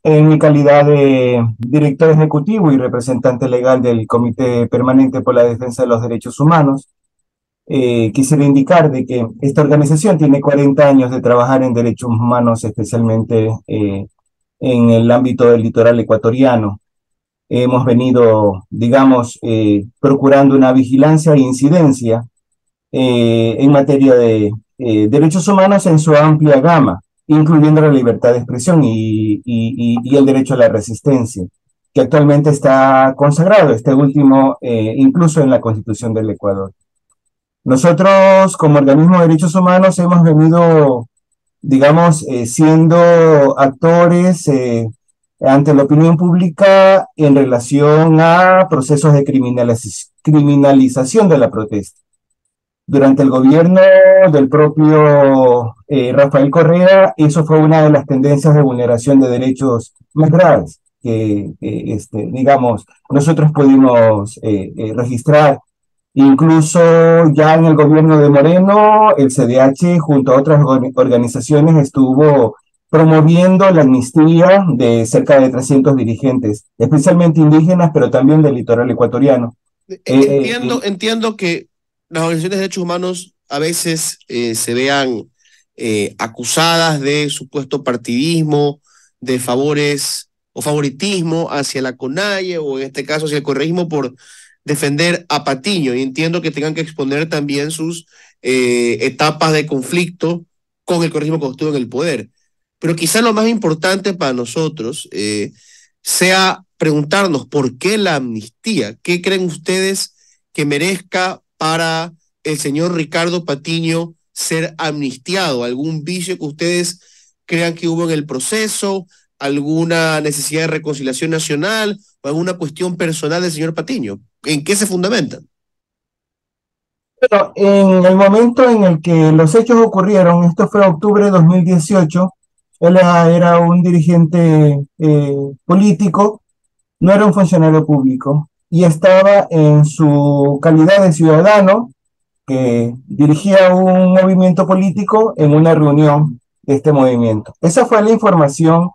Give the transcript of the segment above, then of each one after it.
en mi calidad de director ejecutivo y representante legal del Comité Permanente por la Defensa de los Derechos Humanos. Quisiera indicar de que esta organización tiene 40 años de trabajar en derechos humanos, especialmente en el ámbito del litoral ecuatoriano. Hemos venido, digamos, procurando una vigilancia e incidencia en materia de derechos humanos en su amplia gama, incluyendo la libertad de expresión y el derecho a la resistencia, que actualmente está consagrado, este último, incluso en la Constitución del Ecuador. Nosotros, como organismo de derechos humanos, hemos venido, digamos, siendo actores ante la opinión pública en relación a procesos de criminalización de la protesta. Durante el gobierno del propio Rafael Correa, eso fue una de las tendencias de vulneración de derechos más graves que, digamos, nosotros pudimos registrar. Incluso ya en el gobierno de Moreno, el CDH, junto a otras organizaciones, estuvo promoviendo la amnistía de cerca de 300 dirigentes, especialmente indígenas, pero también del litoral ecuatoriano. Entiendo que las organizaciones de derechos humanos a veces se vean acusadas de supuesto partidismo, de favores o favoritismo hacia la CONAIE o en este caso hacia el correísmo por defender a Patiño, y entiendo que tengan que exponer también sus etapas de conflicto con el correísmo cuando estuvo en el poder. Pero quizá lo más importante para nosotros sea preguntarnos por qué la amnistía. ¿Qué creen ustedes que merezca para el señor Ricardo Patiño ser amnistiado? ¿Algún vicio que ustedes crean que hubo en el proceso? ¿Alguna necesidad de reconciliación nacional? ¿O alguna cuestión personal del señor Patiño? ¿En qué se fundamentan? Bueno, en el momento en el que los hechos ocurrieron, esto fue octubre de 2018, él era un dirigente político, no era un funcionario público, y estaba en su calidad de ciudadano que dirigía un movimiento político en una reunión de este movimiento. Esa fue la información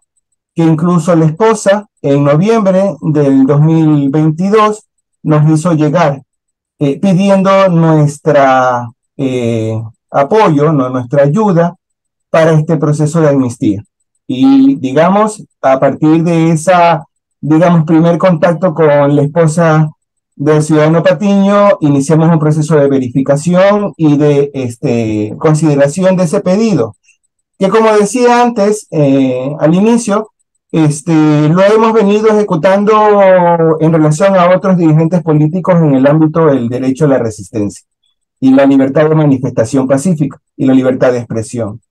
que incluso la esposa en noviembre del 2022 nos hizo llegar, pidiendo nuestra apoyo, no, nuestra ayuda para este proceso de amnistía. Y digamos, a partir de esa, digamos, primer contacto con la esposa del ciudadano Patiño, iniciamos un proceso de verificación y de consideración de ese pedido, que como decía antes, al inicio, lo hemos venido ejecutando en relación a otros dirigentes políticos en el ámbito del derecho a la resistencia y la libertad de manifestación pacífica y la libertad de expresión.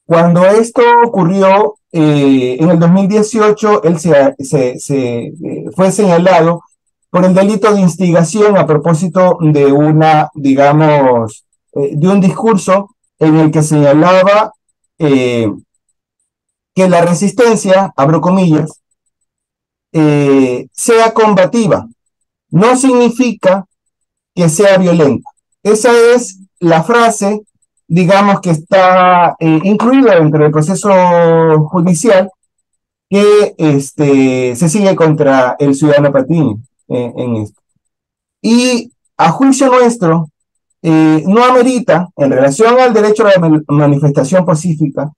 Cuando esto ocurrió en el 2018, él fue señalado por el delito de instigación a propósito de una, digamos, de un discurso en el que señalaba eh, que la resistencia, abro comillas, sea combativa. No significa que sea violenta. Esa es la frase, digamos, que está incluida dentro del proceso judicial que se sigue contra el ciudadano Patiño en esto. Y a juicio nuestro, no amerita, en relación al derecho a la manifestación pacífica,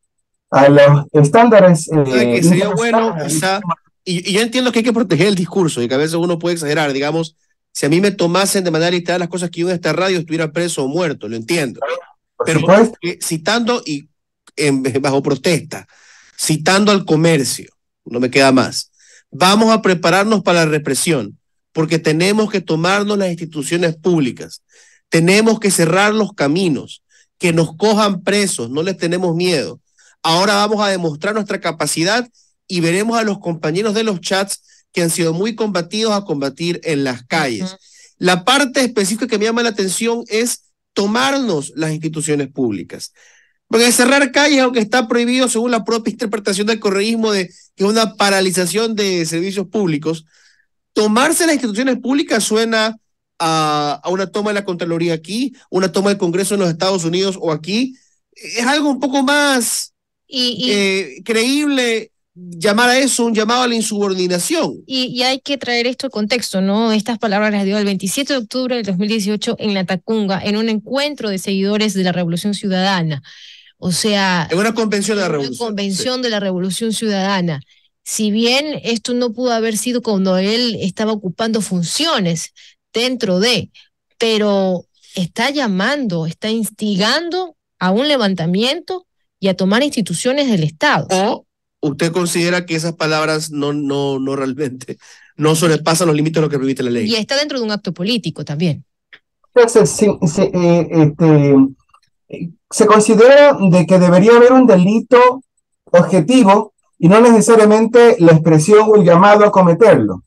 a los estándares ¿Sabe que sería bueno internacionales. quizá, y yo entiendo que hay que proteger el discurso y que a veces uno puede exagerar, digamos, si a mí me tomasen de manera literal las cosas que yo en esta radio estuviera preso o muerto, lo entiendo, Por pero supuesto. citando y bajo protesta, citando al comercio, no me queda más, vamos a prepararnos para la represión, porque tenemos que tomarnos las instituciones públicas, tenemos que cerrar los caminos, que nos cojan presos, no les tenemos miedo. Ahora vamos a demostrar nuestra capacidad y veremos a los compañeros de los chats que han sido muy combatidos a combatir en las calles. La parte específica que me llama la atención es tomarnos las instituciones públicas. Porque cerrar calles, aunque está prohibido según la propia interpretación del correísmo de que es una paralización de servicios públicos, tomarse las instituciones públicas suena a una toma de la Contraloría aquí, una toma del Congreso en los Estados Unidos o aquí. Es algo un poco más creíble llamar a eso un llamado a la insubordinación. Y hay que traer esto al contexto, ¿no? Estas palabras las dio el 27 de octubre del 2018 en La Tacunga, en un encuentro de seguidores de la Revolución Ciudadana. O sea, en una convención de la Revolución. Una convención de la Revolución Ciudadana. Si bien esto no pudo haber sido cuando él estaba ocupando funciones dentro de, pero está llamando, está instigando a un levantamiento y a tomar instituciones del Estado. ¿O usted considera que esas palabras no realmente no sobrepasan los límites de lo que permite la ley? Y está dentro de un acto político también. Entonces, se considera de que debería haber un delito objetivo y no necesariamente la expresión o el llamado a cometerlo.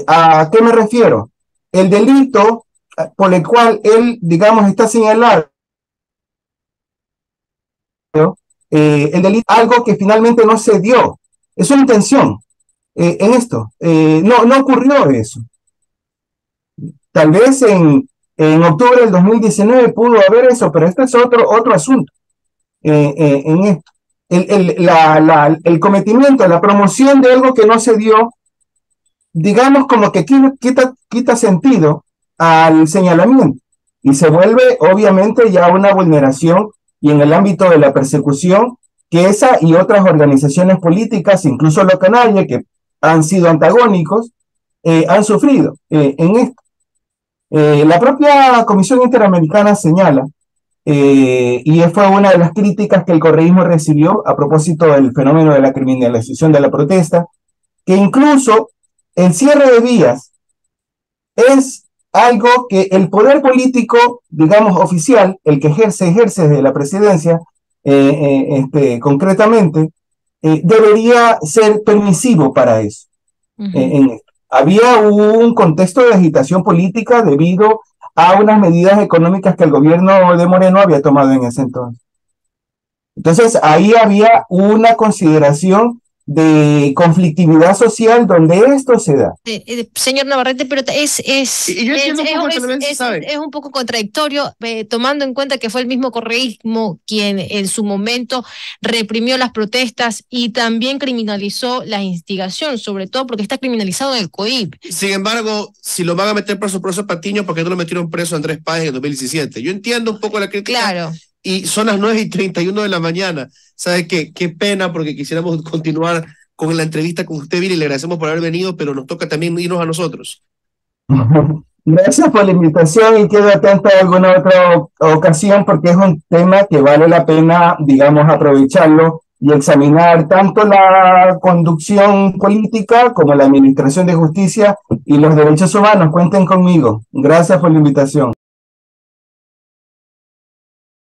¿A qué me refiero? El delito por el cual él, digamos, está señalado, el delito, algo que finalmente no se dio, es una intención en esto. No ocurrió eso. Tal vez en octubre del 2019 pudo haber eso, pero este es otro asunto en esto. El cometimiento, la promoción de algo que no se dio, digamos como que quita sentido al señalamiento y se vuelve obviamente ya una vulneración y en el ámbito de la persecución que esa y otras organizaciones políticas, incluso los canalles que han sido antagónicos, han sufrido en esto. La propia Comisión Interamericana señala, y fue una de las críticas que el correísmo recibió a propósito del fenómeno de la criminalización de la protesta, que incluso el cierre de vías es algo que el poder político, digamos, oficial, el que ejerce de la presidencia, concretamente, debería ser permisivo para eso. Había un contexto de agitación política debido a unas medidas económicas que el gobierno de Moreno había tomado en ese entonces. Entonces, ahí había una consideración de conflictividad social donde esto se da. Señor Navarrete, pero es un poco contradictorio, tomando en cuenta que fue el mismo correísmo quien en su momento reprimió las protestas y también criminalizó la instigación, sobre todo porque está criminalizado en el COIP. Sin embargo, si lo van a meter preso Patiño, ¿por qué no lo metieron preso a Andrés Páez en 2017? Yo entiendo un poco la crítica. Claro. Y son las 9:31 de la mañana. ¿Sabe qué? Qué pena, porque quisiéramos continuar con la entrevista con usted, Viri, y le agradecemos por haber venido, pero nos toca también irnos a nosotros. Gracias por la invitación y quedo atento a alguna otra ocasión porque es un tema que vale la pena, digamos, aprovecharlo y examinar tanto la conducción política como la administración de justicia y los derechos humanos. Cuenten conmigo. Gracias por la invitación.